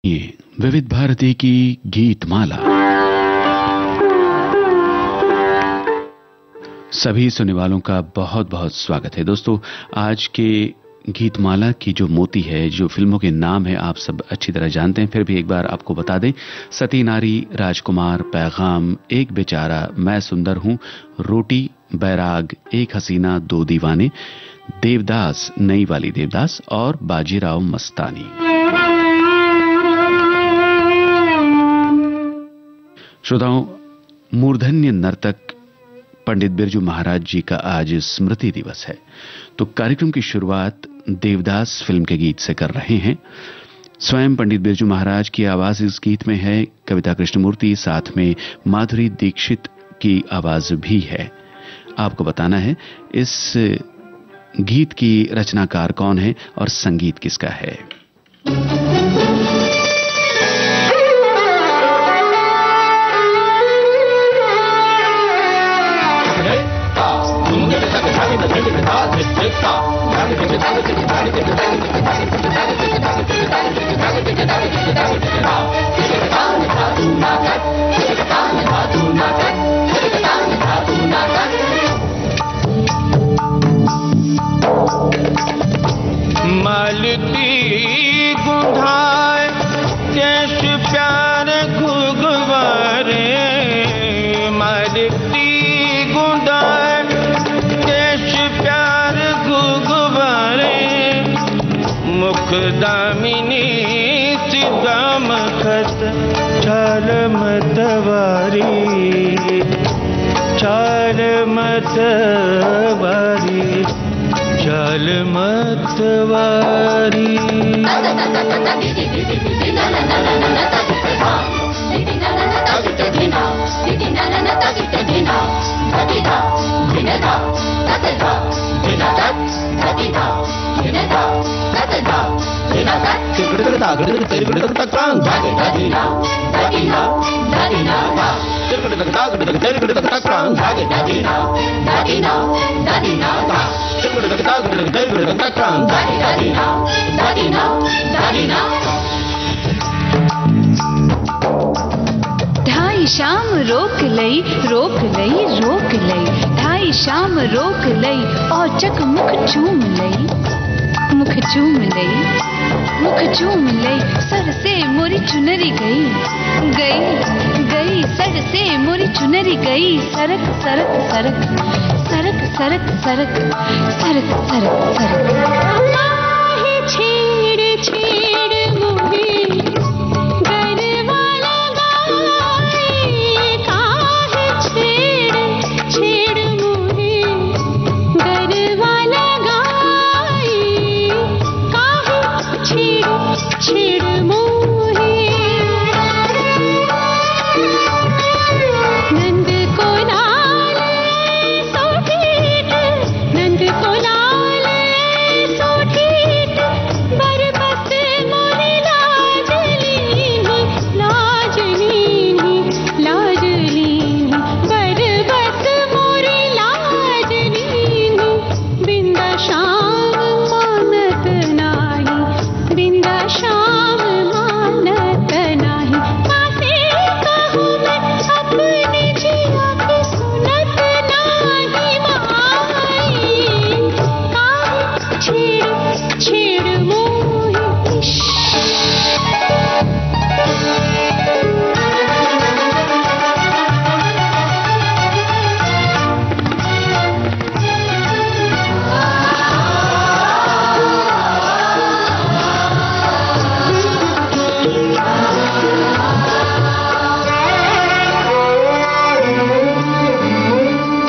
ये विविध भारती की गीतमाला। सभी सुनने वालों का बहुत बहुत स्वागत है। दोस्तों, आज के गीतमाला की जो मोती है, जो फिल्मों के नाम है, आप सब अच्छी तरह जानते हैं। फिर भी एक बार आपको बता दें: सती नारी, राजकुमार, पैगाम, एक बेचारा, मैं सुंदर हूं, रोटी, बैराग, एक हसीना, दो दीवाने, देवदास, नई वाली देवदास और बाजीराव मस्तानी। श्रोताओं, मूर्धन्य नर्तक पंडित बिरजू महाराज जी का आज स्मृति दिवस है, तो कार्यक्रम की शुरुआत देवदास फिल्म के गीत से कर रहे हैं। स्वयं पंडित बिरजू महाराज की आवाज इस गीत में है, कविता कृष्णमूर्ति, साथ में माधुरी दीक्षित की आवाज भी है। आपको बताना है इस गीत की रचनाकार कौन है और संगीत किसका है। मालती गुंधाए देश प्यार घुघवारे, मालती गुंधाए देश प्यार घुघवारे, मुख दामिनी सिदाम खत छाल मतवारी, छाल मतवारी, छाल मतवारी। ढाई शाम रोक लई, रोक लई, रोक लई, ढाई शाम रोक लई, औचक मुख चूम लई, मुख चूम लई, मुख चूम लई, सर से मोरी चुनरी गई, गई गई, सर से मोरी चुनरी गई, सरक सरक सरक, सरक सरक सरक, सरक सरक सरक। छेड़ छेड़ मुझे गरवाला गाए, काहे छेड़ छेड़ मुझे गरवाला गाए, काहे छेड़ छेड़ मुझे। नंद को लाल सोठीट, नंद को लाल सोठीट, बरबस मोरी लाजली, लाजली, लाजली, बरबस मोरी लाजली, बिंदा शाम मानत नाही, बिंदा शाम मानत नाही, कासे कहूँ मैं अपने जिया की सुनत नाही माई, काहे छेड़ छेड़ मोहि इश्क।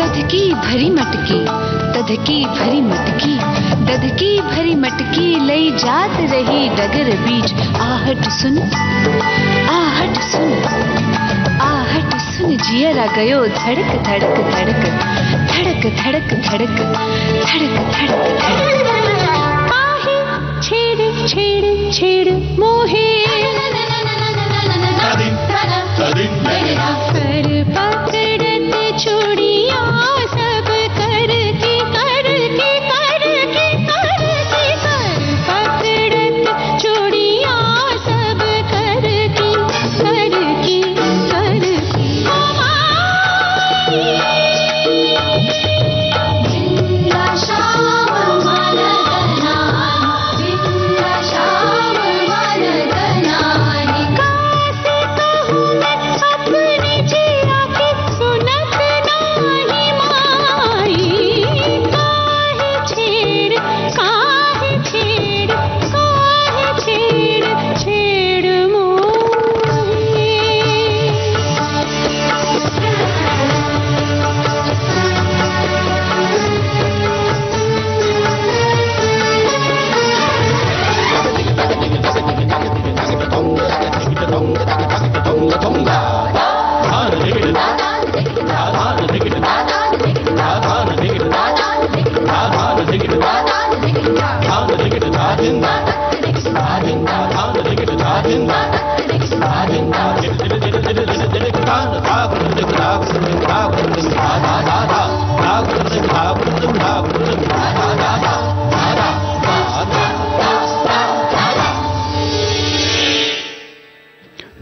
दधकी भरी मटकी, दधकी भरी मटकी, दधकी भरी मटकी लई जात रही डगर बीच, आहट सुन, आहट सुन, आहट सुन, जियरा गयो धड़क धड़क धड़क, धड़क धड़क धड़क, धड़क धड़क धड़क। काहे छेड़ छेड़ छेड़ मोहे, कर पकड़त चूड़िया सब करके करके करके करके, कर पकड़त चूड़िया सब कर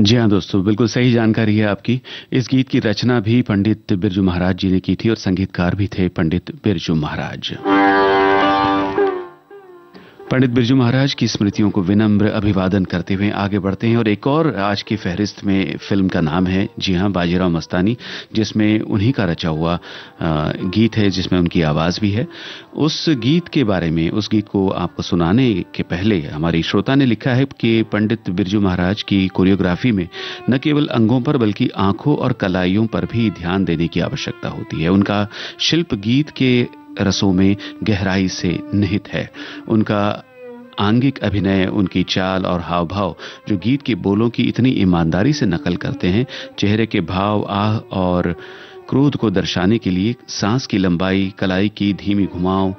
जी हाँ दोस्तों, बिल्कुल सही जानकारी है आपकी। इस गीत की रचना भी पंडित बिरजू महाराज जी ने की थी और संगीतकार भी थे पंडित बिरजू महाराज। पंडित बिरजू महाराज की स्मृतियों को विनम्र अभिवादन करते हुए आगे बढ़ते हैं और एक और आज की फहरिस्त में फिल्म का नाम है, जी हां, बाजीराव मस्तानी, जिसमें उन्हीं का रचा हुआ गीत है, जिसमें उनकी आवाज भी है। उस गीत के बारे में, उस गीत को आपको सुनाने के पहले हमारी श्रोता ने लिखा है कि पंडित बिरजू महाराज की कोरियोग्राफी में न केवल अंगों पर बल्कि आंखों और कलाइयों पर भी ध्यान देने की आवश्यकता होती है। उनका शिल्प गीत के रसों में गहराई से निहित है। उनका आंगिक अभिनय, उनकी चाल और हाव भाव जो गीत के बोलों की इतनी ईमानदारी से नकल करते हैं, चेहरे के भाव, आह और क्रोध को दर्शाने के लिए सांस की लंबाई, कलाई की धीमी घुमाव,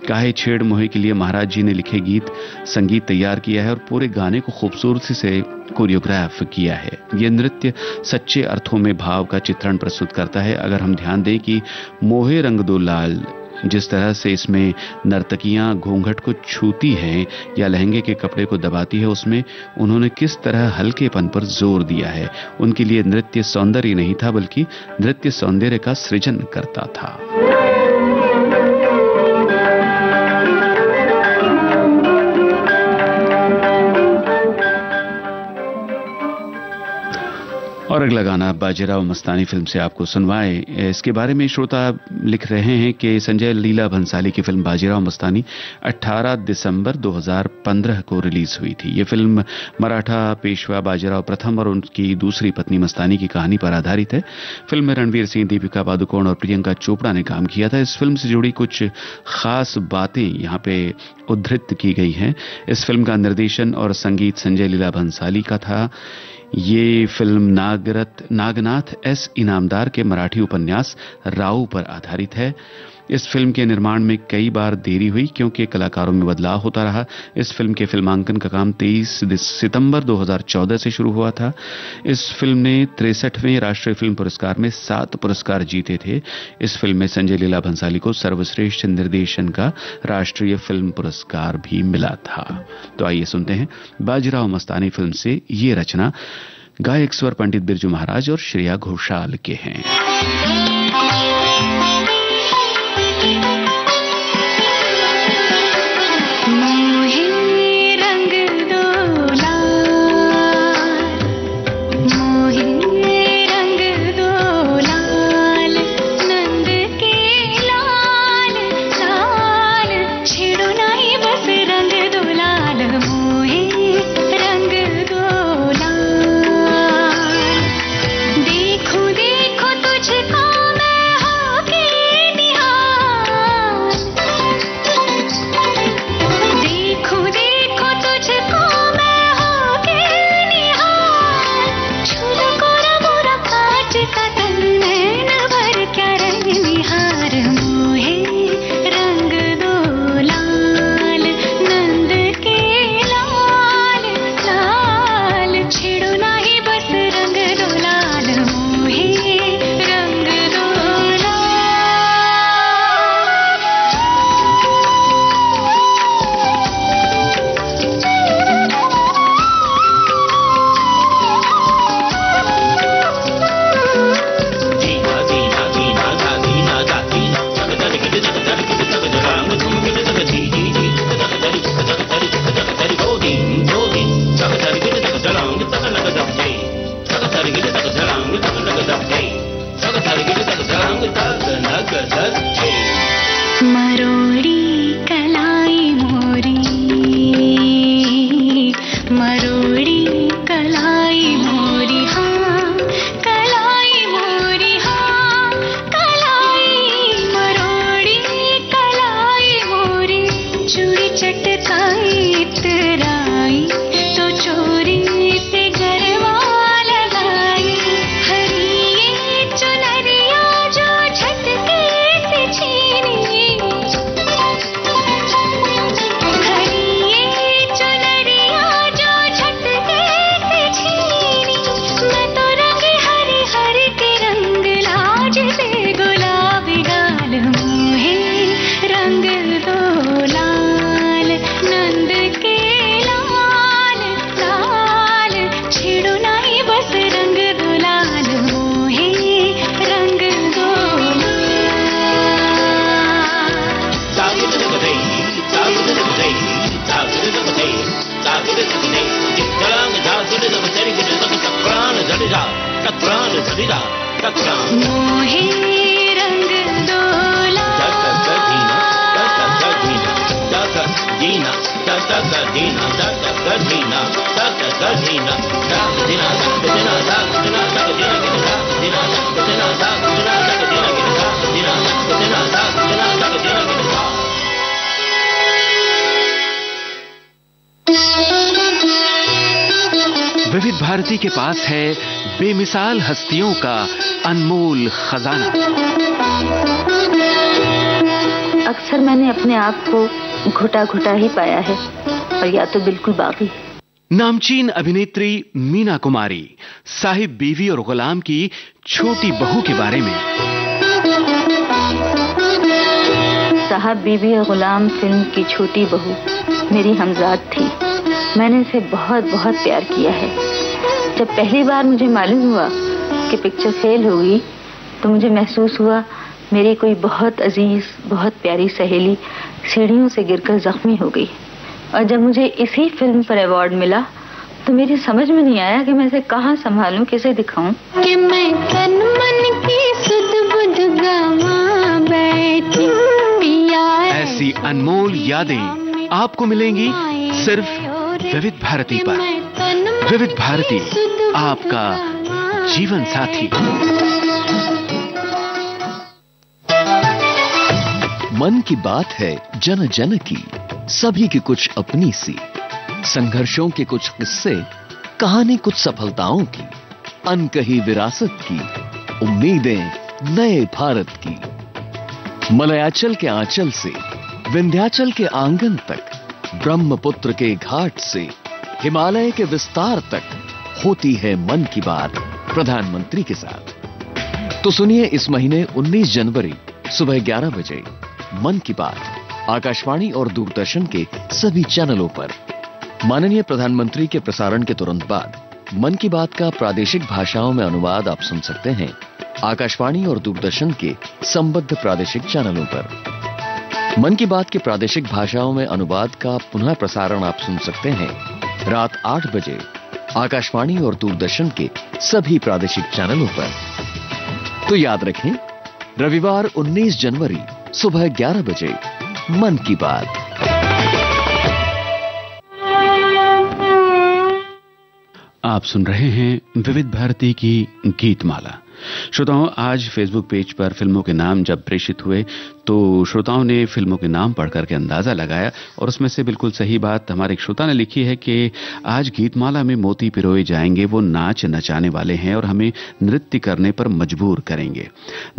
काहे छेड़ मोहे के लिए महाराज जी ने लिखे गीत संगीत तैयार किया है और पूरे गाने को खूबसूरती से कोरियोग्राफ किया है। यह नृत्य सच्चे अर्थों में भाव का चित्रण प्रस्तुत करता है। अगर हम ध्यान दें कि मोहे रंग दो लाल, जिस तरह से इसमें नर्तकियां घूंघट को छूती हैं या लहंगे के कपड़े को दबाती है, उसमें उन्होंने किस तरह हल्केपन पर जोर दिया है। उनके लिए नृत्य सौंदर्य नहीं था, बल्कि नृत्य सौंदर्य का सृजन करता था। और अगला गाना बाजीराव मस्तानी फिल्म से आपको सुनवाए। इसके बारे में श्रोता लिख रहे हैं कि संजय लीला भंसाली की फिल्म बाजीराव मस्तानी 18 दिसंबर 2015 को रिलीज हुई थी। ये फिल्म मराठा पेशवा बाजीराव प्रथम और उनकी दूसरी पत्नी मस्तानी की कहानी पर आधारित है। फिल्म में रणवीर सिंह, दीपिका पादुकोण और प्रियंका चोपड़ा ने काम किया था। इस फिल्म से जुड़ी कुछ खास बातें यहाँ पे उद्धृत की गई हैं। इस फिल्म का निर्देशन और संगीत संजय लीला भंसाली का था। ये फिल्म नागनाथ एस इनामदार के मराठी उपन्यास राव पर आधारित है। इस फिल्म के निर्माण में कई बार देरी हुई क्योंकि कलाकारों में बदलाव होता रहा। इस फिल्म के फिल्मांकन का काम 23 सितंबर 2014 से शुरू हुआ था। इस फिल्म ने 63वें राष्ट्रीय फिल्म पुरस्कार में 7 पुरस्कार जीते थे। इस फिल्म में संजय लीला भंसाली को सर्वश्रेष्ठ निर्देशन का राष्ट्रीय फिल्म पुरस्कार भी मिला था। तो आइए सुनते हैं बाजीराव मस्तानी फिल्म से ये रचना। गायक स्वर पंडित बिरजू महाराज और श्रेया घोषाल के हैं। देखो देखो तुझको मैं होके मोहे रंग डोला विविध भारती के पास है बेमिसाल हस्तियों का अनमोल खजाना। अक्सर मैंने अपने आप को घुटा घुटा ही पाया है और या तो बिल्कुल बाकी। नामचीन अभिनेत्री मीना कुमारी साहिब बीवी और गुलाम की छोटी बहू के बारे में। साहब बीवी और गुलाम फिल्म की छोटी बहू मेरी हमजाद थी। मैंने इसे बहुत बहुत प्यार किया है। जब पहली बार मुझे मालूम हुआ कि पिक्चर फेल होगी तो मुझे महसूस हुआ मेरी कोई बहुत अजीज बहुत प्यारी सहेली सीढ़ियों से गिरकर जख्मी हो गई। और जब मुझे इसी फिल्म पर अवार्ड मिला तो मेरी समझ में नहीं आया कि मैं इसे कहाँ संभालूं, किसे दिखाऊं। कि मैं तन मन की सुध बुध गवा बैठी पिया। ऐसी अनमोल यादें आपको मिलेंगी सिर्फ विविध भारती पर। विविध भारती, आपका जीवन साथी। मन की बात है जन जन की, सभी की कुछ अपनी सी, संघर्षों के कुछ किस्से, कहानी कुछ सफलताओं की, अनकही विरासत की, उम्मीदें नए भारत की। मलयाचल के आंचल से विंध्याचल के आंगन तक, ब्रह्मपुत्र के घाट से हिमालय के विस्तार तक होती है मन की बात प्रधानमंत्री के साथ। तो सुनिए इस महीने 19 जनवरी सुबह 11 बजे मन की बात आकाशवाणी और दूरदर्शन के सभी चैनलों पर। माननीय प्रधानमंत्री के प्रसारण के तुरंत बाद मन की बात का प्रादेशिक भाषाओं में अनुवाद आप सुन सकते हैं आकाशवाणी और दूरदर्शन के संबद्ध प्रादेशिक चैनलों पर। मन की बात के प्रादेशिक भाषाओं में अनुवाद का पुनः प्रसारण आप सुन सकते हैं रात 8 बजे आकाशवाणी और दूरदर्शन के सभी प्रादेशिक चैनलों पर। तो याद रखें, रविवार 19 जनवरी सुबह 11 बजे मन की बात। आप सुन रहे हैं विविध भारती की गीतमाला। श्रोताओं, आज फेसबुक पेज पर फिल्मों के नाम जब प्रेषित हुए तो श्रोताओं ने फिल्मों के नाम पढ़ करके अंदाजा लगाया और उसमें से बिल्कुल सही बात हमारे एक श्रोता ने लिखी है कि आज गीतमाला में मोती पिरोए जाएंगे, वो नाच नचाने वाले हैं और हमें नृत्य करने पर मजबूर करेंगे।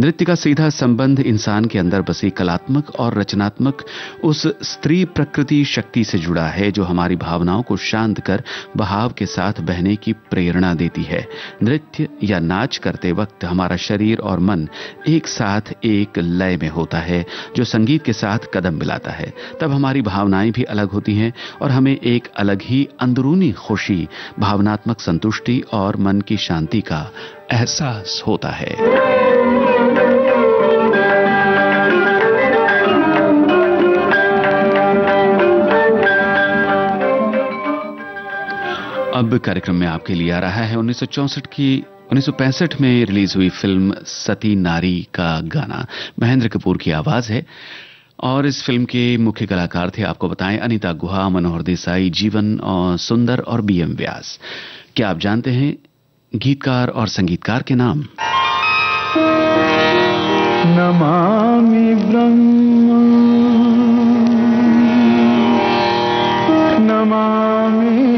नृत्य का सीधा संबंध इंसान के अंदर बसी कलात्मक और रचनात्मक उस स्त्री प्रकृति शक्ति से जुड़ा है जो हमारी भावनाओं को शांत कर बहाव के साथ बहने की प्रेरणा देती है। नृत्य या नाच करते वक्त हमारा शरीर और मन एक साथ एक लय में होता है जो संगीत के साथ कदम मिलाता है। तब हमारी भावनाएं भी अलग होती हैं और हमें एक अलग ही अंदरूनी खुशी, भावनात्मक संतुष्टि और मन की शांति का एहसास होता है। अब कार्यक्रम में आपके लिए आ रहा है 1965 में रिलीज हुई फिल्म सती नारी का गाना। महेंद्र कपूर की आवाज है और इस फिल्म के मुख्य कलाकार थे, आपको बताएं, अनीता गुहा, मनोहर देसाई, जीवन और सुंदर और बीएम व्यास। क्या आप जानते हैं गीतकार और संगीतकार के नाम? नमामि ब्रह्म नमामि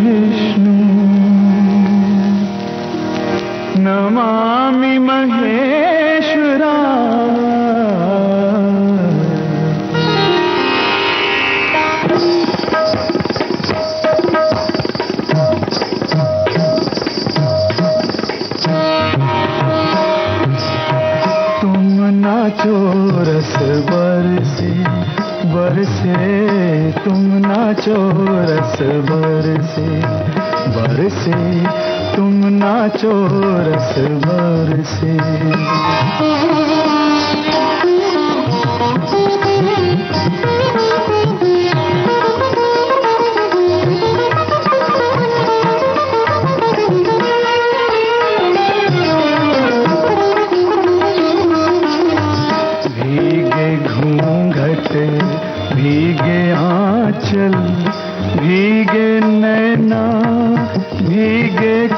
विष्णु नमामि महेश्वरा नाचो रस बरसे बरसे तुम नाचो रस बरसे बरसे तुम नाचो रस बरसे।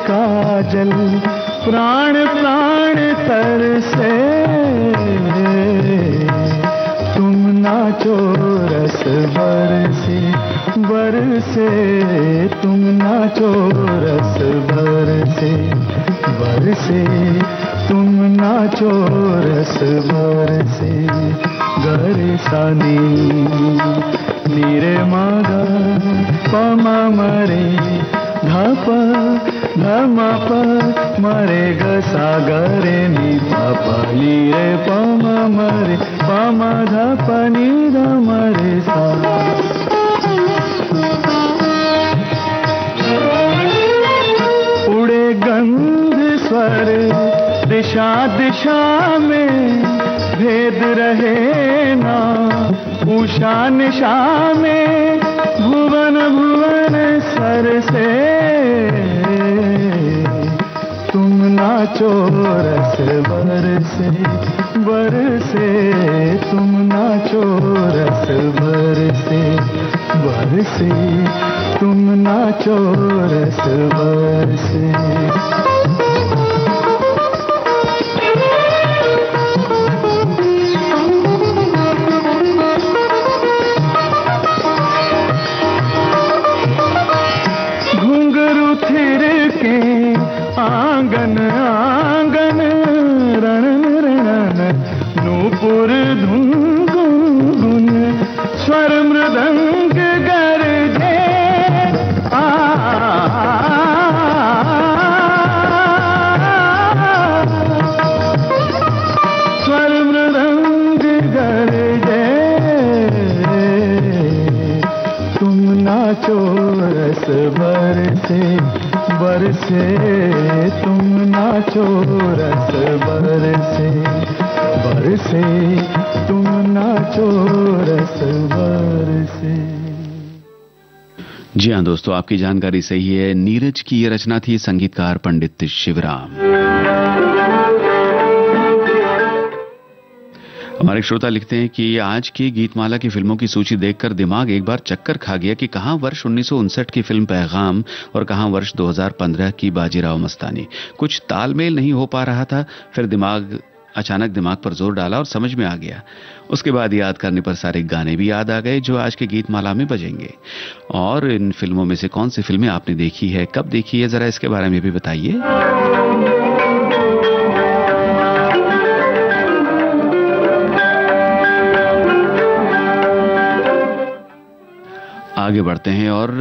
काजल प्राण प्राण तरसे, तुम नाचो रस बरसे बरसे, तुम नाचो रस बरसे बरसे, तुम नाचो रस बरसे। गरे सानी नीरे मागा पमा मरे धप धमप मरे ग सागरे नी पापा नीरे पमा मरे पमा धप नी ध मरे सा। उड़े गंध स्वर दिशा दिशा में, भेद रहे ना उषा निशा में, भुवन भुवन सर से तुम नाचो रस बरसे बरसे, तुम नाचो रस बरसे बरसे, तुम नाचो रस बरसे। आंगन आंगन रणन रणन नूपुर धुन गुन स्वर मृदंग गरजे, स्वर मृदंग गरजे, तुम नाचो रस बरसे बरसे, तुम नाचो रस बरसे बरसे, तुम नाचो रस बरसे। जी हाँ दोस्तों, आपकी जानकारी सही है। नीरज की ये रचना थी, संगीतकार पंडित शिवराम। हमारे श्रोता लिखते हैं कि आज की गीतमाला की फिल्मों की सूची देखकर दिमाग एक बार चक्कर खा गया कि कहां वर्ष 1959 की फिल्म पैगाम और कहां वर्ष 2015 की बाजीराव मस्तानी। कुछ तालमेल नहीं हो पा रहा था। फिर अचानक दिमाग पर जोर डाला और समझ में आ गया। उसके बाद याद करने पर सारे गाने भी याद आ गए जो आज के गीतमाला में बजेंगे। और इन फिल्मों में से कौन सी फिल्में आपने देखी है, कब देखी है, जरा इसके बारे में भी बताइए। आगे बढ़ते हैं और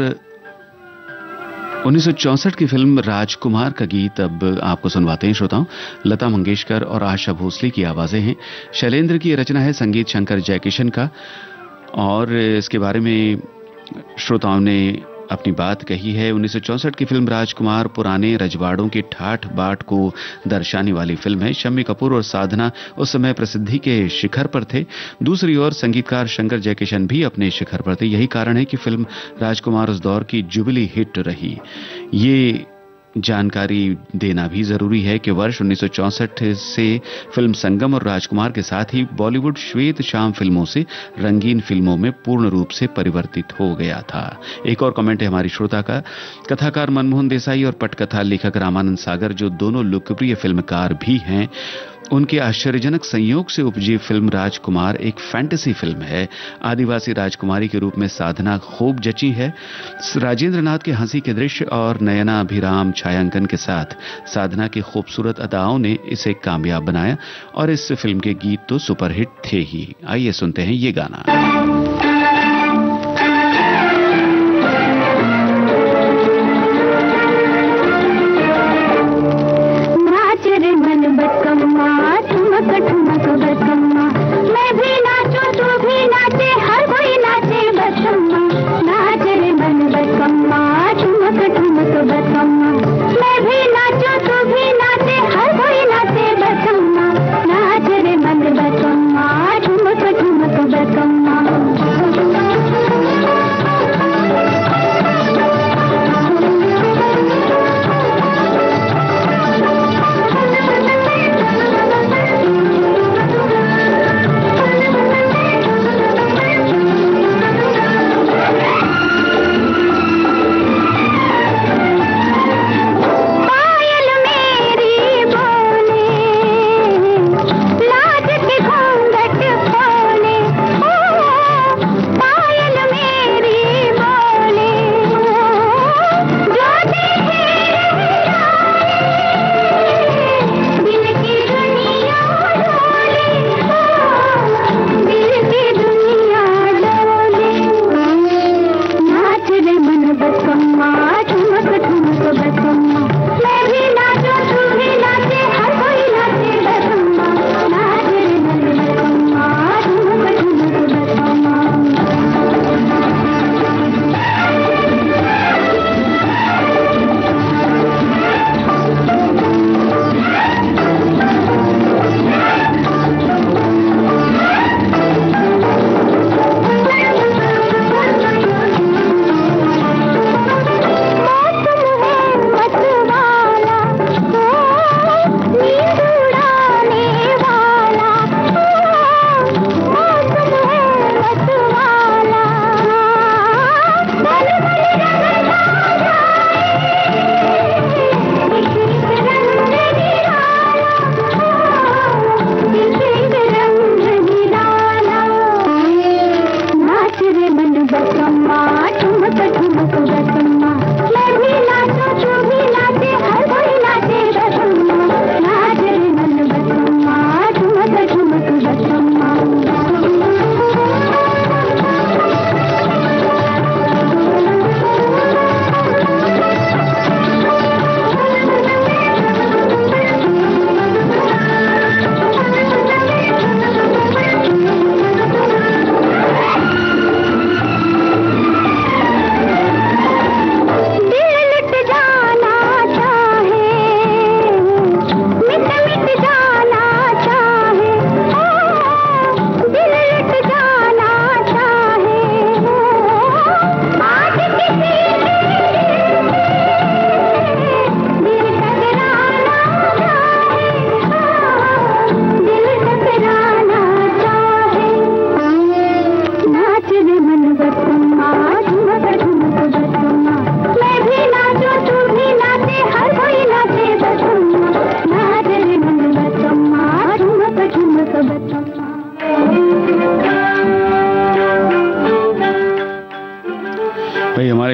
1964 की फिल्म राजकुमार का गीत अब आपको सुनवाते हैं श्रोताओं। लता मंगेशकर और आशा भोसले की आवाजें हैं। शैलेंद्र की रचना है, संगीत शंकर जयकिशन का। और इसके बारे में श्रोताओं ने अपनी बात कही है। 1964 की फिल्म राजकुमार पुराने रजवाड़ों की ठाठ बाट को दर्शाने वाली फिल्म है। शम्मी कपूर और साधना उस समय प्रसिद्धि के शिखर पर थे। दूसरी ओर संगीतकार शंकर जयकिशन भी अपने शिखर पर थे। यही कारण है कि फिल्म राजकुमार उस दौर की जुबली हिट रही। ये जानकारी देना भी जरूरी है कि वर्ष 1964 से फिल्म संगम और राजकुमार के साथ ही बॉलीवुड श्वेत शाम फिल्मों से रंगीन फिल्मों में पूर्ण रूप से परिवर्तित हो गया था। एक और कमेंट है हमारी श्रोता का। कथाकार मनमोहन देसाई और पटकथा लेखक रामानंद सागर, जो दोनों लोकप्रिय फिल्मकार भी हैं, उनके आश्चर्यजनक संयोग से उपजी फिल्म राजकुमार एक फैंटेसी फिल्म है। आदिवासी राजकुमारी के रूप में साधना खूब जची है। राजेंद्र नाथ के हंसी के दृश्य और नयना अभिराम छायांकन के साथ साधना की खूबसूरत अदाओं ने इसे कामयाब बनाया और इस फिल्म के गीत तो सुपरहिट थे ही। आइए सुनते हैं ये गाना। ठुमक ठुमक बकम्मा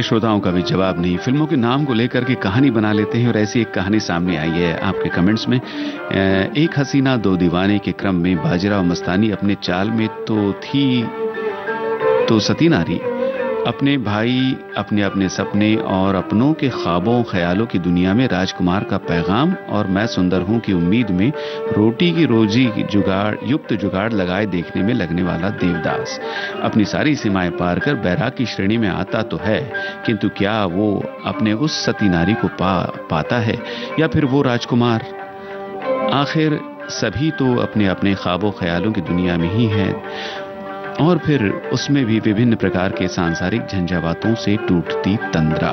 श्रोताओं का भी जवाब नहीं। फिल्मों के नाम को लेकर के कहानी बना लेते हैं और ऐसी एक कहानी सामने आई है आपके कमेंट्स में। एक हसीना दो दीवाने के क्रम में बाजीराव मस्तानी अपने चाल में तो थी तो सती नारी, अपने भाई अपने अपने सपने और अपनों के ख्वाबों ख्यालों की दुनिया में राजकुमार का पैगाम और मैं सुंदर हूं की उम्मीद में रोटी की रोजी युक्त जुगाड़ लगाए देखने में लगने वाला देवदास अपनी सारी सीमाएं पार कर बैराग की श्रेणी में आता तो है, किंतु क्या वो अपने उस सती नारी को पाता है या फिर वो राजकुमार? आखिर सभी तो अपने अपने ख्वाबों ख्यालों की दुनिया में ही हैं और फिर उसमें भी विभिन्न प्रकार के सांसारिक झंझावातों से टूटती तंद्रा।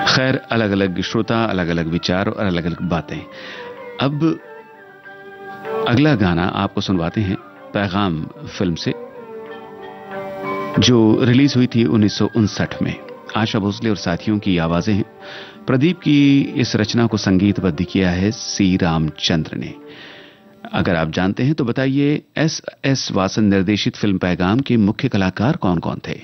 खैर, अलग अलग श्रोता, अलग अलग विचार और अलग अलग बातें। अब अगला गाना आपको सुनवाते हैं पैगाम फिल्म से, जो रिलीज हुई थी 1959 में। आशा भोसले और साथियों की आवाजें हैं। प्रदीप की इस रचना को संगीतबद्ध किया है सी रामचंद्र ने। अगर आप जानते हैं तो बताइए, एस वासन निर्देशित फिल्म पैगाम के मुख्य कलाकार कौन कौन थे?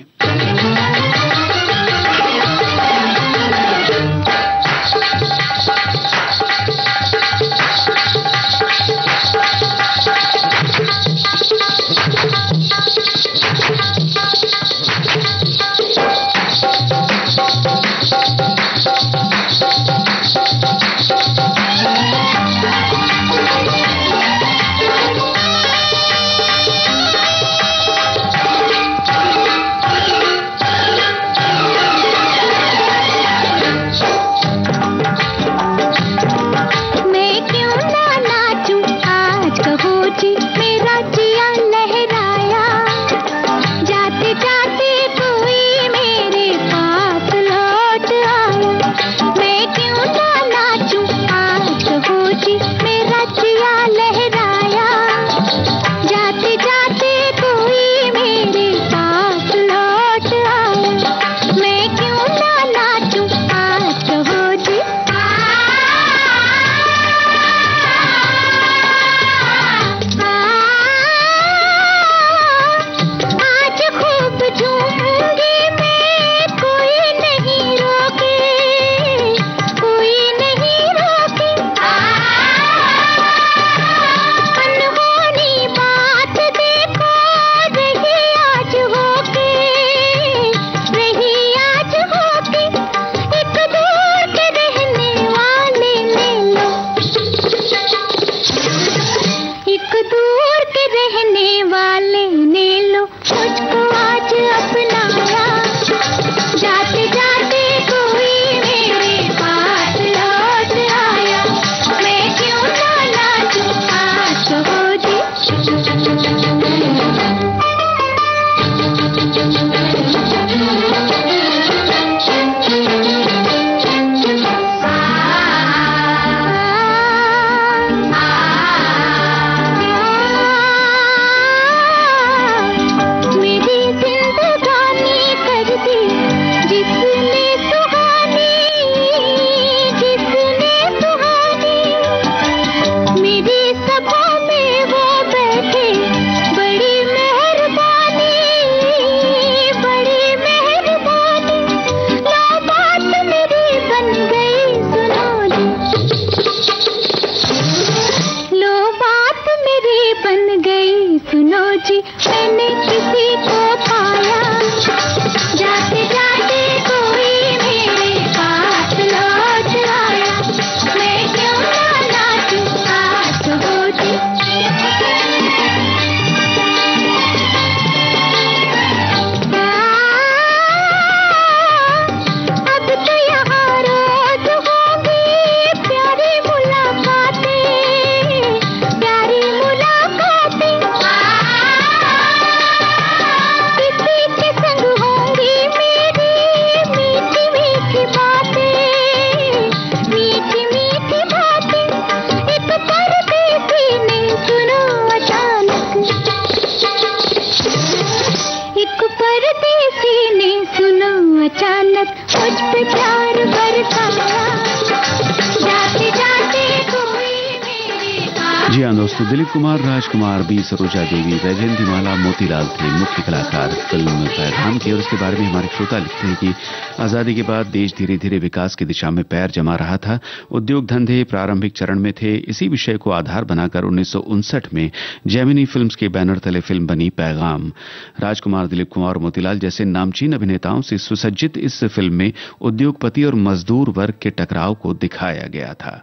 जी हाँ दोस्तों, दिलीप कुमार, राजकुमार, बी सरोजा देवी, वैजयंती माला, मोतीलाल थे मुख्य कलाकार फिल्म पैगाम की। और इसके बारे में हमारे श्रोता लिखते हैं कि आजादी के बाद देश धीरे धीरे विकास की दिशा में पैर जमा रहा था। उद्योग धंधे प्रारंभिक चरण में थे। इसी विषय को आधार बनाकर 1959 में जेमिनी फिल्म्स के बैनर तले फिल्म बनी पैगाम। राजकुमार, दिलीप कुमार और मोतीलाल जैसे नामचीन अभिनेताओं से सुसज्जित इस फिल्म में उद्योगपति और मजदूर वर्ग के टकराव को दिखाया गया था।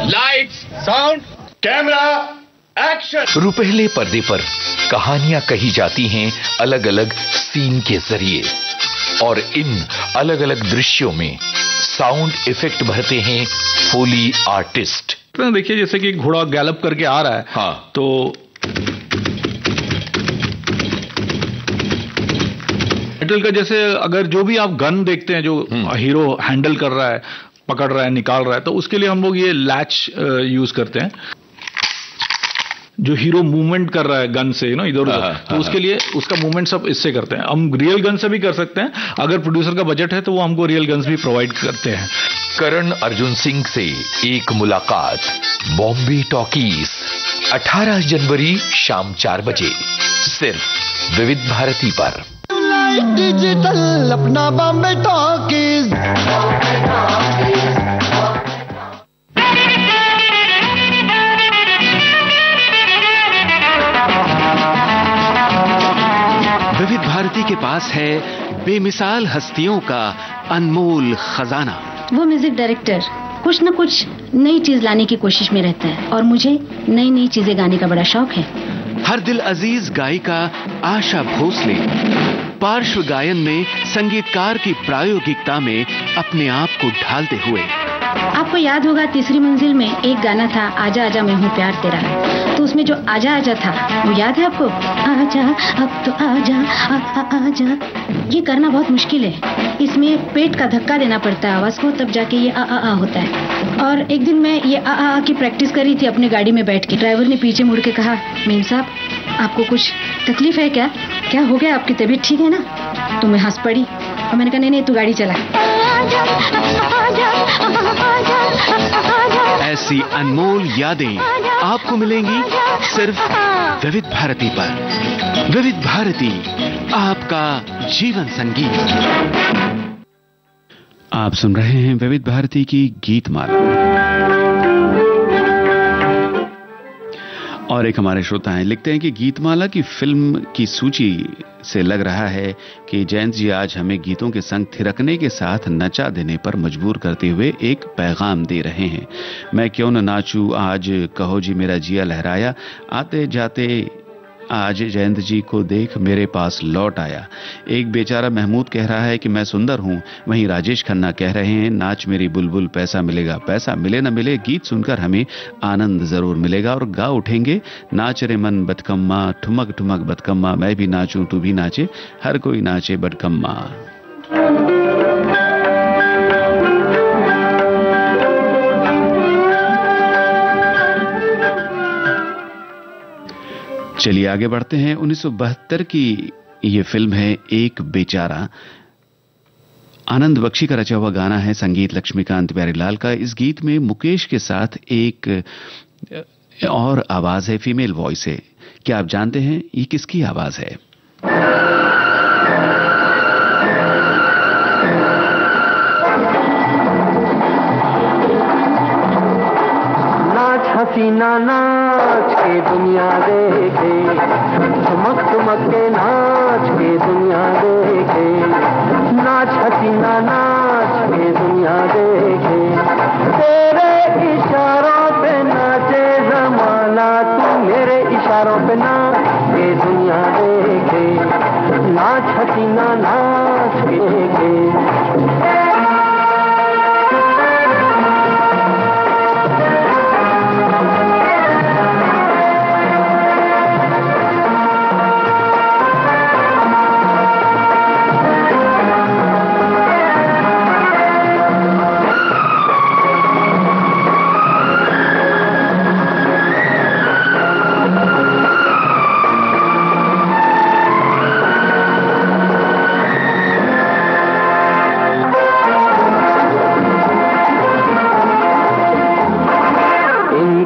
Lights, sound, camera, action. रुपहले पर्दे पर कहानियां कही जाती हैं अलग अलग सीन के जरिए, और इन अलग अलग दृश्यों में साउंड इफेक्ट भरते हैं फोली आर्टिस्ट। देखिए, जैसे कि घोड़ा गैलप करके आ रहा है, हाँ, तो मेटल का जैसे अगर जो भी आप गन देखते हैं जो हीरो हैंडल कर रहा है, पकड़ रहा है, निकाल रहा है, तो उसके लिए हम लोग ये लैच यूज करते हैं। जो हीरो मूवमेंट कर रहा है गन से इधर उधर, तो उसके लिए उसका मूवमेंट सब इससे करते हैं। हम रियल गन से भी कर सकते हैं, अगर प्रोड्यूसर का बजट है तो वो हमको रियल गन्स भी प्रोवाइड करते हैं। करण अर्जुन सिंह से एक मुलाकात, बॉम्बे टॉकीज, 18 जनवरी शाम 4 बजे, सिर्फ विविध भारती पर। डिजिटल अपना बॉम्बे टॉकीज। विविध भारती के पास है बेमिसाल हस्तियों का अनमोल खजाना। वो म्यूजिक डायरेक्टर कुछ न कुछ नई चीज लाने की कोशिश में रहता है, और मुझे नई नई चीजें गाने का बड़ा शौक है। हर दिल अजीज गायिका आशा भोसले पार्श्व गायन में संगीतकार की प्रायोगिकता में अपने आप को ढालते हुए। आपको याद होगा तीसरी मंजिल में एक गाना था, आजा आजा मैं हूँ प्यार तेरा, तो उसमें जो आजा आजा था वो याद है आपको? आजा अब तो आजा आजा। ये करना बहुत मुश्किल है, इसमें पेट का धक्का देना पड़ता है आवाज को, तब जाके ये आ होता है। और एक दिन मैं ये आ की प्रैक्टिस कर रही थी अपने गाड़ी में बैठ के। ड्राइवर ने पीछे मुड़ के कहा, मीम साहब आपको कुछ तकलीफ है क्या? क्या हो गया, आपकी तबीयत ठीक है ना? तो मैं हंस पड़ी और मैंने कहा नहीं तू गाड़ी चला। ऐसी अनमोल यादें आपको मिलेंगी सिर्फ विविध भारती पर। विविध भारती, आपका जीवन संगीत। आप सुन रहे हैं विविध भारती की गीतमाला। और एक हमारे श्रोता हैं, लिखते हैं कि गीतमाला की फिल्म की सूची से लग रहा है कि जयंत जी आज हमें गीतों के संग थिरकने के साथ नचा देने पर मजबूर करते हुए एक पैगाम दे रहे हैं। मैं क्यों न नाचूं आज, कहो जी मेरा जिया लहराया, आते जाते आज जयंत जी को देख मेरे पास लौट आया। एक बेचारा महमूद कह रहा है कि मैं सुंदर हूं, वहीं राजेश खन्ना कह रहे हैं नाच मेरी बुलबुल, पैसा मिलेगा पैसा, मिले न मिले गीत सुनकर हमें आनंद जरूर मिलेगा। और गा उठेंगे नाच रे मन बदकम्मा, ठुमक ठुमक बदकम्मा, मैं भी नाचूं तू भी नाचे, हर कोई नाचे बदकम्मा। चलिए आगे बढ़ते हैं। 1972 की ये फिल्म है एक बेचारा। आनंद बख्शी का रचा हुआ गाना है, संगीत लक्ष्मीकांत प्यारेलाल का। इस गीत में मुकेश के साथ एक और आवाज है, फीमेल वॉइस है। क्या आप जानते हैं ये किसकी आवाज है? हसीना नाच के दुनिया देखे, चमक चमक के नाच के दुनिया देखे, नाच हसीना नाच के दुनिया देखे, तेरे इशारों पे नाचे जमाना, तू मेरे इशारों पे नाच के दुनिया देखे, नाच हसीना नाच के देखे।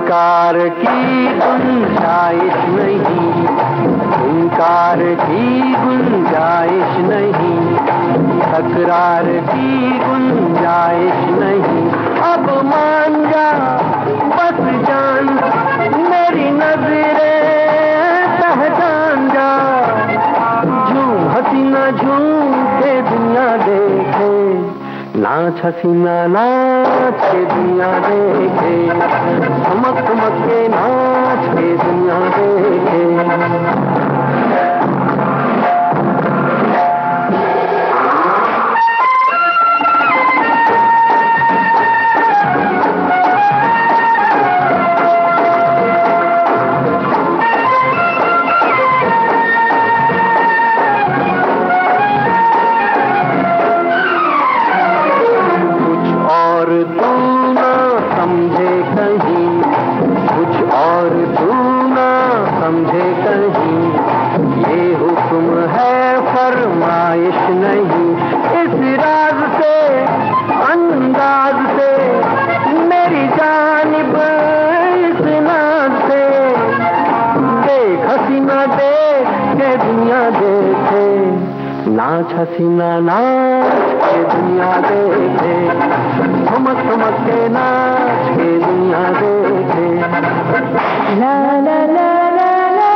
इनकार की गुंजाइश नहीं, इनकार की गुंजाइश नहीं, तकरार की गुंजाइश नहीं। अब मान जा बस जान, मेरी नजरें पहचान जा। झूम हसीना झूम के दुनिया देखे, नाच हसीना नाच के दुनिया देखे, चमक चमक के नाच के दुनिया देखे। नाच हसीना नाच के दुनिया देखे, ठुमक ठुमक के नाच के दुनिया देखे। ला ला ला ला ला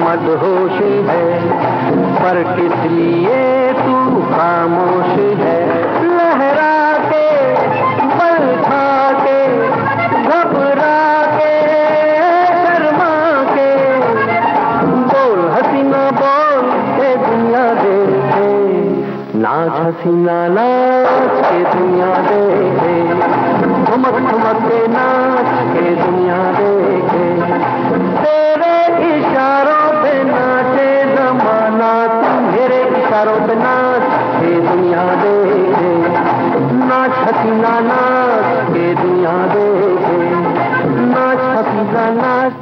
मदहोशी है, पर किस लिए तू खामोश है। लहरा के बल खा के घबरा के शर्मा के, बोल हसीना बोल के दुनिया देखे, नाच हसीना नाच के दुनिया देखे, ठुमक ठुमक के नाच के दुनिया देखे। तेरे इशारों पे नाचे जमाना, मेरे इशारों पे नाच के दुनिया देखे, नाच हसीना नाच के दुनिया देखे, नाच हसीना नाच।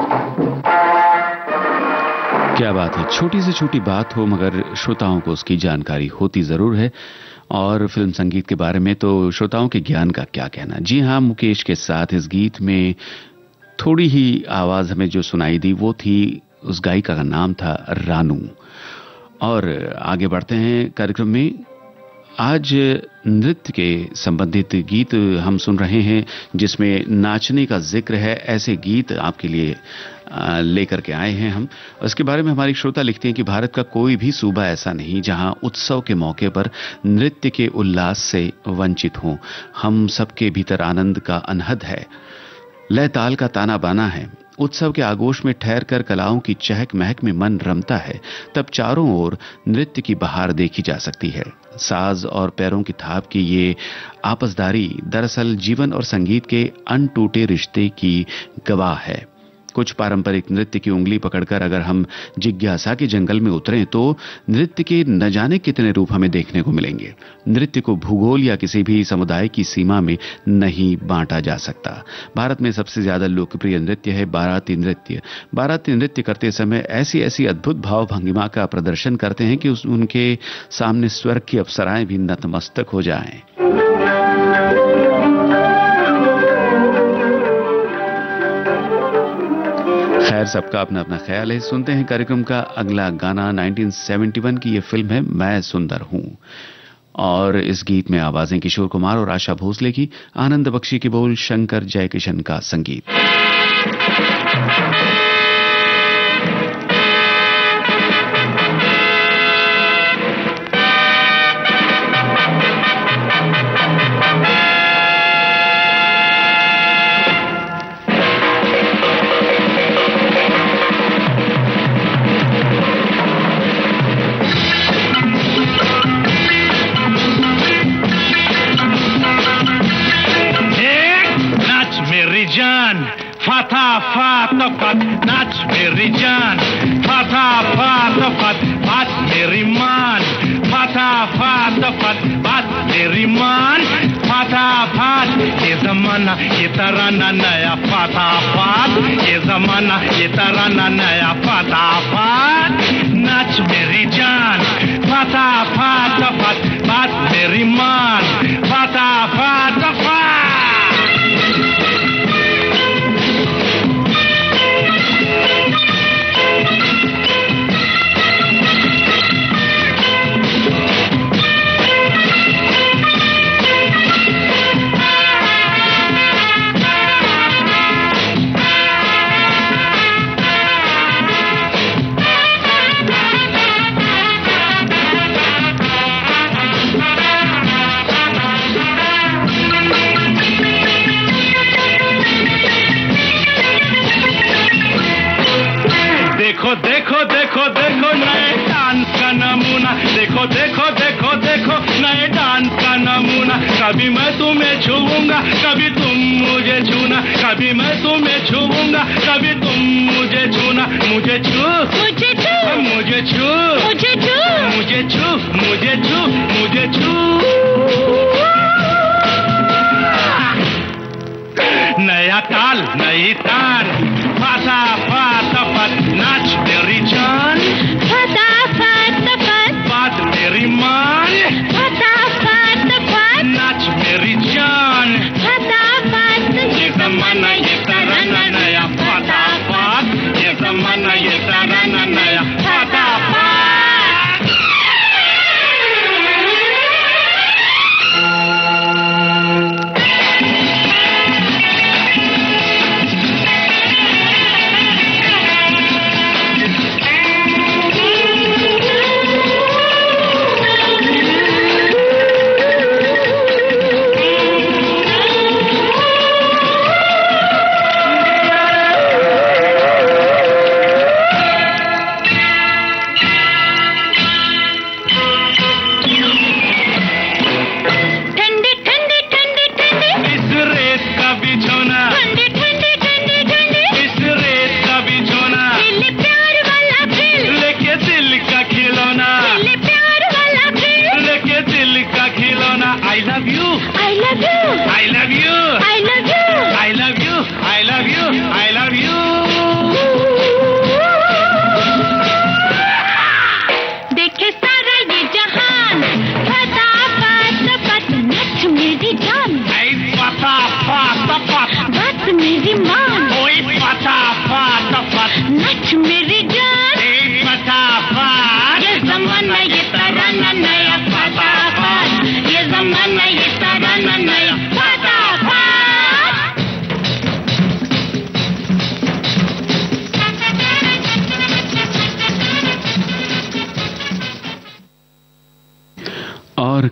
क्या बात है, छोटी से छोटी बात हो मगर श्रोताओं को उसकी जानकारी होती जरूर है। और फिल्म संगीत के बारे में तो श्रोताओं के ज्ञान का क्या कहना। जी हाँ, मुकेश के साथ इस गीत में थोड़ी ही आवाज हमें जो सुनाई दी वो थी, उस गायिका का नाम था रानू। और आगे बढ़ते हैं कार्यक्रम में। आज नृत्य के संबंधित गीत हम सुन रहे हैं जिसमें नाचने का जिक्र है। ऐसे गीत आपके लिए लेकर के आए हैं हम। उसके बारे में हमारी श्रोता लिखते हैं कि भारत का कोई भी सूबा ऐसा नहीं जहां उत्सव के मौके पर नृत्य के उल्लास से वंचित हो। हम सबके भीतर आनंद का अनहद है, लय ताल का ताना बाना है। उत्सव के आगोश में ठहर कर कलाओं की चहक महक में मन रमता है, तब चारों ओर नृत्य की बहार देखी जा सकती है। साज और पैरों की थाप की ये आपसदारी दरअसल जीवन और संगीत के अनटूटे रिश्ते की गवाह है। कुछ पारंपरिक नृत्य की उंगली पकड़कर अगर हम जिज्ञासा के जंगल में उतरें तो नृत्य के न जाने कितने रूप हमें देखने को मिलेंगे। नृत्य को भूगोल या किसी भी समुदाय की सीमा में नहीं बांटा जा सकता। भारत में सबसे ज्यादा लोकप्रिय नृत्य है बाराती नृत्य। बाराती नृत्य करते समय ऐसी ऐसी अद्भुत भाव भंगिमा का प्रदर्शन करते हैं कि उनके सामने स्वर्ग की अप्सराएं भी नतमस्तक हो जाएं। खैर, सबका अपना अपना ख्याल है। सुनते हैं कार्यक्रम का अगला गाना। 1971 की ये फिल्म है मैं सुंदर हूं, और इस गीत में आवाजें किशोर कुमार और आशा भोसले की, आनंद बख्शी के बोल, शंकर जयकिशन का संगीत। फाता फाता फत नाच मेरी जान, फाता फाता फत बात मेरी मान, फाता फाता फत बात मेरी मान, फाता फात ये जमाना ये तराना नया, फाता फात ये जमाना ये तराना नया, फाता फात नाच मेरी जान, फाता फाता फत बात मेरी मान, फाता फाता फत। देखो देखो देखो देखो नए डांस का नमूना, देखो देखो देखो देखो नए डांस का नमूना, कभी मैं तुम्हें छूऊंगा कभी तुम मुझे छूना, कभी मैं तुम्हें छूऊंगा कभी तुम मुझे छूना, मुझे छू मुझे छू मुझे छू मुझे छू मुझे छू मुझे छू मुझे छू। नया ताल नई तान, फाता फाता फत नाच मेरी जान, फाता फाता फत बात मेरी मान, फाता फाता फत नाच मेरी जान, फाता फात ये जमाना ये तराना नया, फाता फात ये जमाना ये तराना नया, फाता फात।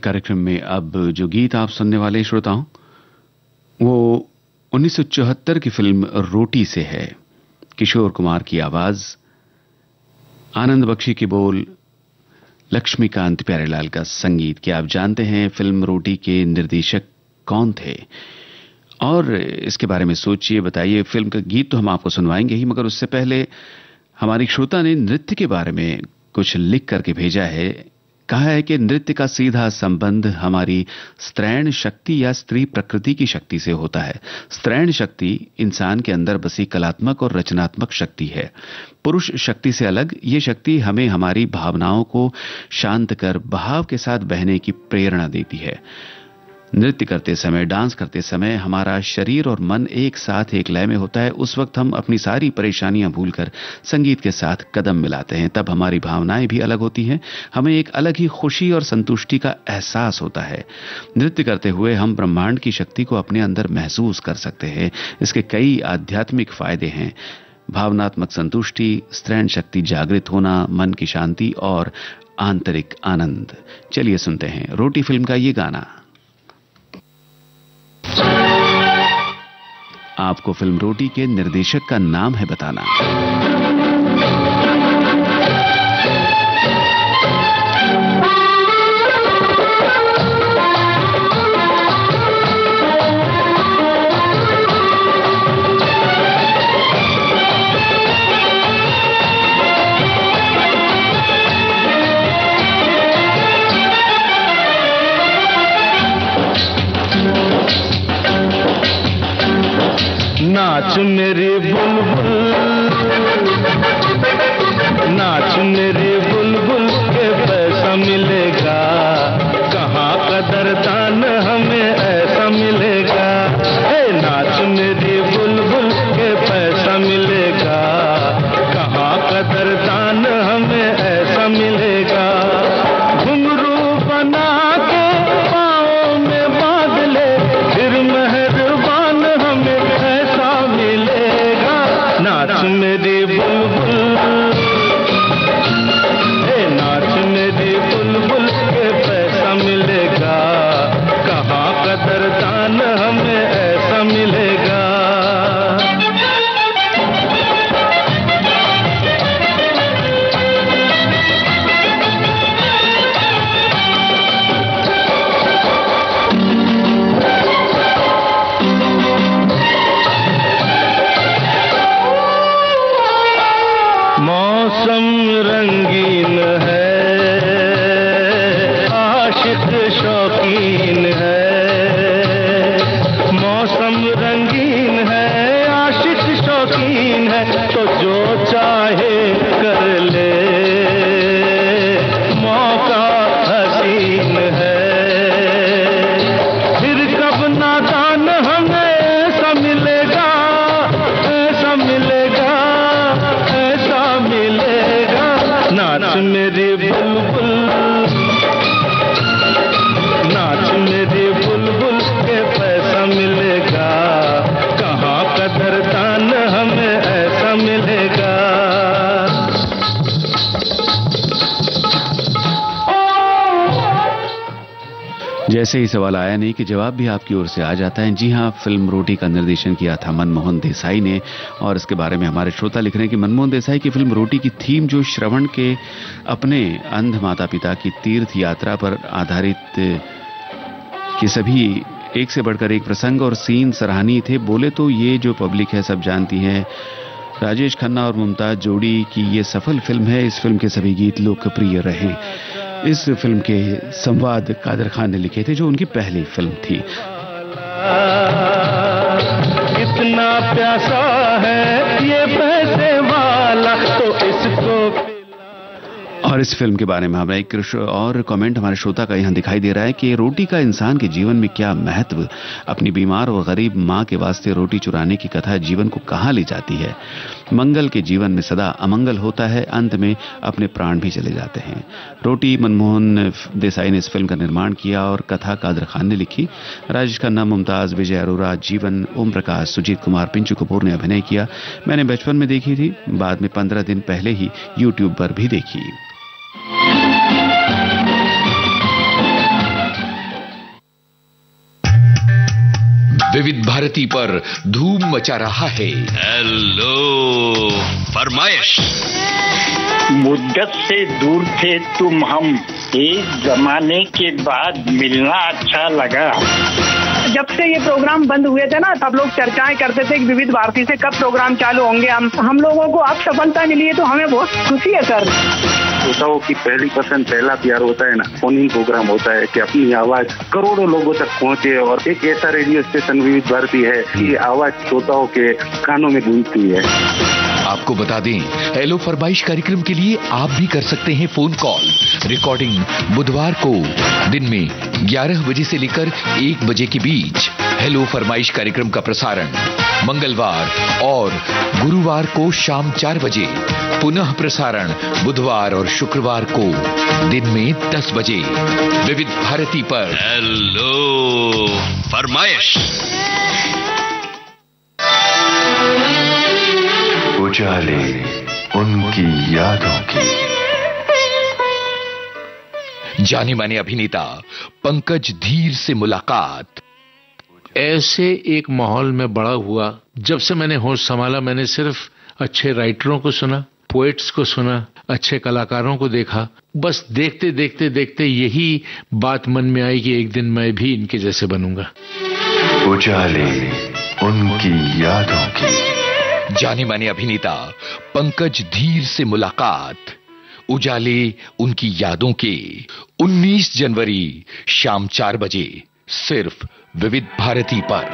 कार्यक्रम में अब जो गीत आप सुनने वाले श्रोताओं वो 1974 की फिल्म रोटी से है। किशोर कुमार की आवाज, आनंद बख्शी की बोल, लक्ष्मीकांत प्यारेलाल का संगीत। क्या आप जानते हैं फिल्म रोटी के निर्देशक कौन थे? और इसके बारे में सोचिए, बताइए। फिल्म का गीत तो हम आपको सुनवाएंगे ही, मगर उससे पहले हमारी श्रोता ने नृत्य के बारे में कुछ लिख करके भेजा है। कहा है कि नृत्य का सीधा संबंध हमारी स्त्रैण शक्ति या स्त्री प्रकृति की शक्ति से होता है। स्त्रैण शक्ति इंसान के अंदर बसी कलात्मक और रचनात्मक शक्ति है। पुरुष शक्ति से अलग ये शक्ति हमें हमारी भावनाओं को शांत कर बहाव के साथ बहने की प्रेरणा देती है। नृत्य करते समय, डांस करते समय हमारा शरीर और मन एक साथ एक लय में होता है। उस वक्त हम अपनी सारी परेशानियां भूलकर संगीत के साथ कदम मिलाते हैं। तब हमारी भावनाएं भी अलग होती हैं। हमें एक अलग ही खुशी और संतुष्टि का एहसास होता है। नृत्य करते हुए हम ब्रह्मांड की शक्ति को अपने अंदर महसूस कर सकते हैं। इसके कई आध्यात्मिक फायदे हैं। भावनात्मक संतुष्टि, स्त्रैण शक्ति जागृत होना, मन की शांति और आंतरिक आनंद। चलिए सुनते हैं रोटी फिल्म का ये गाना। आपको फिल्म रोटी के निर्देशक का नाम है बताना। नाच मेरी बुलबुल, नाच मेरी बुलबुल के पैसा मिलेगा, कहाँ कदरदान हमें ऐसा मिलेगा। नाच मेरी बुलबुल के पैसा मिलेगा, कहाँ कदरदान हमें ऐसा मिलेगा। घुंघरू बना के पाँव में बांध ले, फिर मेहरबान हमें ऐसा मिलेगा। नाच मेरी बुलबुल, नाच मेरी बुलबुल के पैसा मिलेगा, कहाँ कदरदान हमें ऐसा मिलेगा। मौसम रंगीन है, आशिक शौकीन है। मौसम रंगीन है, आशिक शौकीन है, तो जो चाहे कर ले, मौका हसीन है। फिर कब नादान हमें ऐसा मिलेगा, ऐसा मिलेगा, ऐसा मिलेगा। नाच मेरी बुलबुल, नाच मेरी बुलबुल के पैसा मिलेगा, कहाँ कदरदान हमें ऐसा मिलेगा। जैसे ही सवाल आया नहीं कि जवाब भी आपकी ओर से आ जाता है। जी हाँ, फिल्म रोटी का निर्देशन किया था मनमोहन देसाई ने, और इसके बारे में हमारे श्रोता लिख रहे हैं कि मनमोहन देसाई की फिल्म रोटी की थीम जो श्रवण के अपने अंध माता पिता की तीर्थ यात्रा पर आधारित कि सभी एक से बढ़कर एक प्रसंग और सीन सराहनीय थे। बोले तो ये जो पब्लिक है सब जानती है, राजेश खन्ना और मुमताज जोड़ी की ये सफल फिल्म है। इस फिल्म के सभी गीत लोकप्रिय रहे। इस फिल्म के संवाद कादर खान ने लिखे थे, जो उनकी पहली फिल्म थी। कितना प्यासा है ये पैसे वाला, तो इसको। और इस फिल्म के बारे में हमें एक और कमेंट हमारे श्रोता का यहाँ दिखाई दे रहा है कि रोटी का इंसान के जीवन में क्या महत्व, अपनी बीमार और गरीब माँ के वास्ते रोटी चुराने की कथा जीवन को कहाँ ले जाती है। मंगल के जीवन में सदा अमंगल होता है, अंत में अपने प्राण भी चले जाते हैं। रोटी मनमोहन देसाई ने इस फिल्म का निर्माण किया और कथा कादर खान ने लिखी। राजेश खन्ना, मुमताज, विजय अरोरा, जीवन, ओम प्रकाश, सुजीत कुमार, पिंचू कपूर ने अभिनय किया। मैंने बचपन में देखी थी, बाद में 15 दिन पहले ही यूट्यूब पर भी देखी। विविध भारती पर धूम मचा रहा है हेलो फरमाइश। मुद्दत से दूर थे तुम हम, एक जमाने के बाद मिलना अच्छा लगा। जब से ये प्रोग्राम बंद हुए थे ना, तब लोग चर्चाएं करते थे कि विविध भारती से कब प्रोग्राम चालू होंगे। हम लोगों को अब सफलता मिली है तो हमें बहुत खुशी है सर। श्रोताओं की पहली पसंद, पहला प्यार होता है ना, फोन इन प्रोग्राम होता है कि अपनी आवाज करोड़ों लोगों तक पहुंचे। और एक ऐसा रेडियो स्टेशन विविध भारती है कि आवाज श्रोताओं के कानों में गूंजती है। आपको बता दें, हेलो फरमाइश कार्यक्रम के लिए आप भी कर सकते हैं फोन कॉल। रिकॉर्डिंग बुधवार को दिन में 11 बजे से लेकर 1 बजे के बीच। हेलो फरमाइश कार्यक्रम का प्रसारण मंगलवार और गुरुवार को शाम 4 बजे। पुनः प्रसारण बुधवार और शुक्रवार को दिन में 10 बजे विविध भारती पर। हेलो फरमाइश। उजाले उनकी यादों की। जाने माने अभिनेता पंकज धीर से मुलाकात। ऐसे एक माहौल में बड़ा हुआ, जब से मैंने होश संभाला मैंने सिर्फ अच्छे राइटरों को सुना, पोएट्स को सुना, अच्छे कलाकारों को देखा। बस देखते देखते देखते यही बात मन में आई कि एक दिन मैं भी इनके जैसे बनूंगा। उजाले उनकी यादों की। जाने माने अभिनेता पंकज धीर से मुलाकात। उजाले उनकी यादों के 19 जनवरी शाम 4 बजे सिर्फ विविध भारती पर।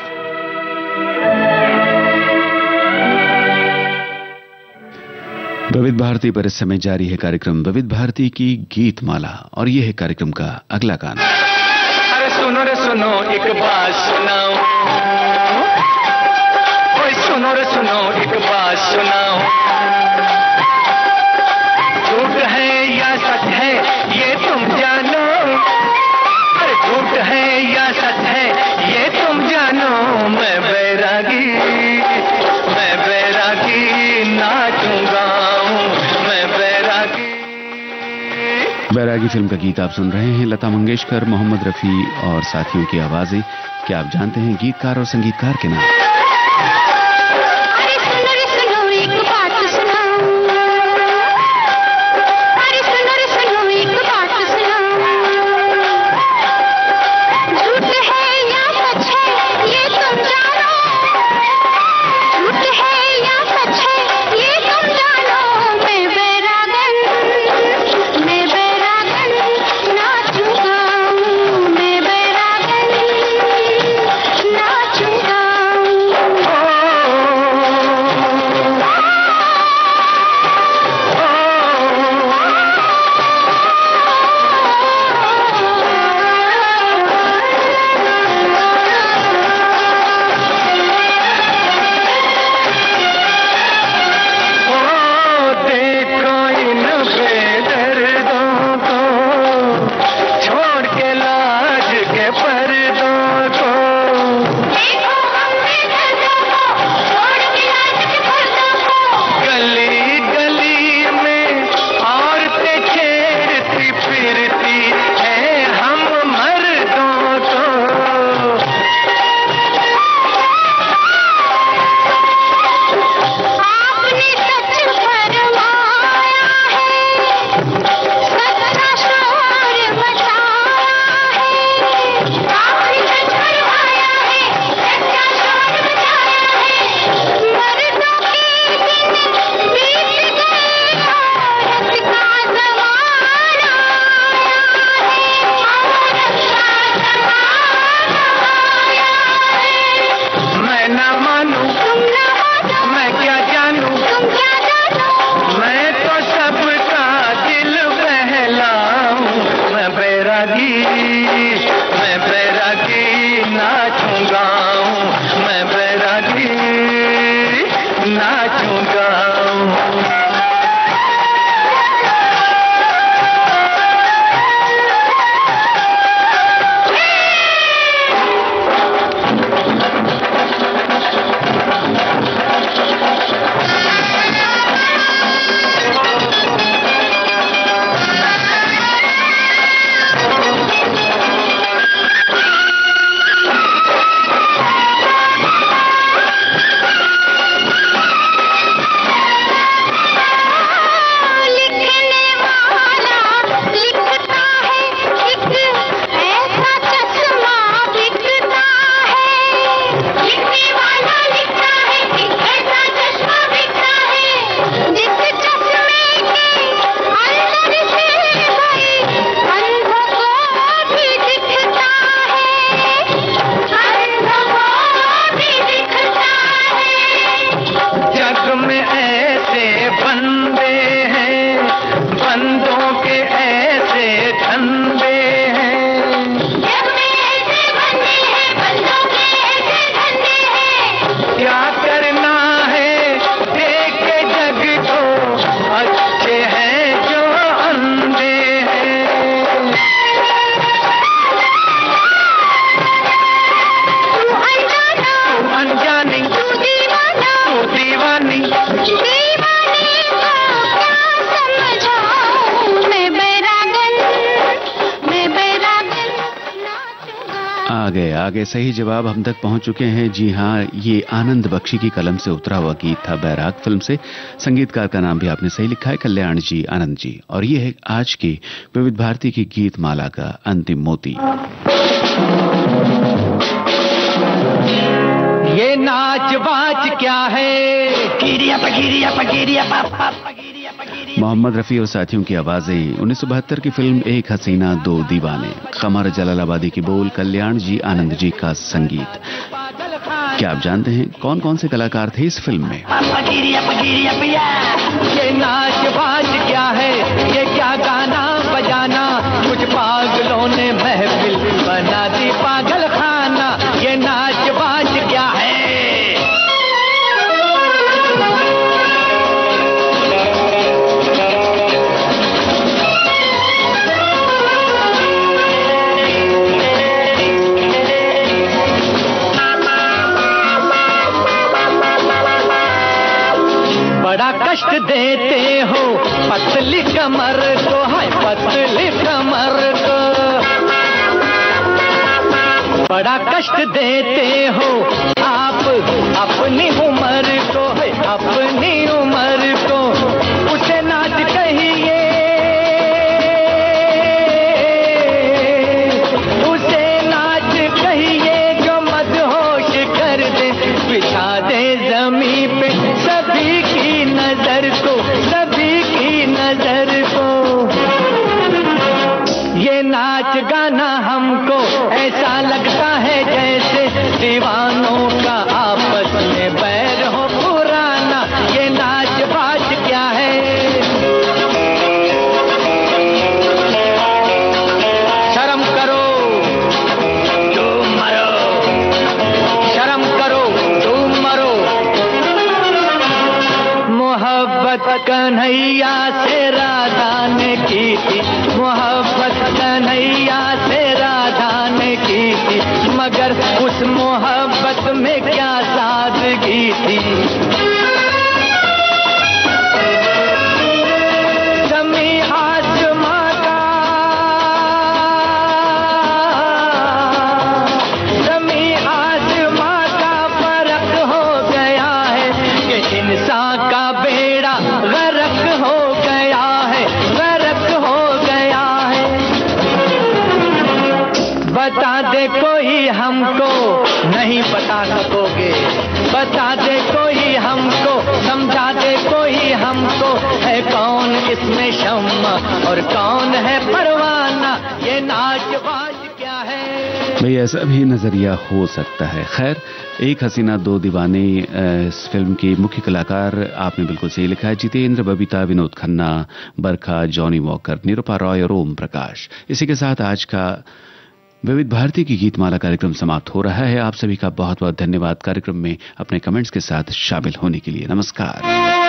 विविध भारती पर इस समय जारी है कार्यक्रम विविध भारती की गीत माला और ये है कार्यक्रम का अगला गाना। अरे सुनो रे सुनो एक बात सुनाओ, ओए सुनो रे सुनो एक बात सुनाओ, झूठ है या सच है ये तुम जानो, अरे झूठ है या सच है ये तुम जानो, मैं बैरागी नाचूंगा, बैरागी फिल्म का गीत आप सुन रहे हैं। लता मंगेशकर, मोहम्मद रफी और साथियों की आवाजें। क्या आप जानते हैं गीतकार और संगीतकार के नाम? आगे सही जवाब हम तक पहुंच चुके हैं। जी हां, ये आनंद बख्शी की कलम से उतरा हुआ गीत था बैराग फिल्म से। संगीतकार का नाम भी आपने सही लिखा है, कल्याण जी, आनंद जी। और ये है आज की विविध भारती की गीत माला का अंतिम मोती। ये नाच बाज क्या है? गिरिया पगिरिया पगिरिया पापा। मोहम्मद रफी और साथियों की आवाजें। 1972 की फिल्म एक हसीना दो दीवाने। कमर जलालाबादी की बोल, कल्याण जी, आनंद जी का संगीत। क्या आप जानते हैं कौन कौन से कलाकार थे इस फिल्म में? ये नाच बाज क्या है, ये क्या गाना बजाना, कुछ पागलों ने महफिल बना दी पागल खाना। ये नाच बाज क्या है? बड़ा कष्ट देते हो पतली कमर को, है पतली कमर को। बड़ा कष्ट देते हो आप अपनी उम्र को, है अपनी उम्र को। उसे नाच कहिए, उसे नाच कहिए जो मदहोश कर दे, बिछा दे जमीन पे सभी की नजर को, सभी की नजर को। ये नाच गाना हमको ऐसा लगता है जैसे दीवानों का आपस में बैर हो पुराना। ये नाच बाज क्या है? शर्म करो तुम मरो, शर्म करो तुम मरो। मोहब्बत कन्हैया से राधा ने की थी, मोहब्बत कन्हैया से राधा ने की थी, मगर उस मोहब्बत में क्या सादगी थी। जमी आसमां का, जमी आसमां का फर्क हो गया है कि इंसान का बेड़ा गर्क हो गया है, गर्क हो गया है। बता दे कोई हमको, नहीं बता सकोगे। बता दे कोई हमको, समझा दे कोई हमको, है कौन इसमें शम्मा और कौन है परवाना। ये नाच बाज क्या है? भाई ऐसा भी नजरिया हो सकता है। खैर, एक हसीना दो दीवाने इस फिल्म के मुख्य कलाकार आपने बिल्कुल सही लिखा है। जितेंद्र, बबीता, विनोद खन्ना, बरखा, जॉनी वॉकर, निरूपा रॉय और ओम प्रकाश। इसी के साथ आज का विविध भारती की गीतमाला कार्यक्रम समाप्त हो रहा है। आप सभी का बहुत बहुत धन्यवाद कार्यक्रम में अपने कमेंट्स के साथ शामिल होने के लिए। नमस्कार।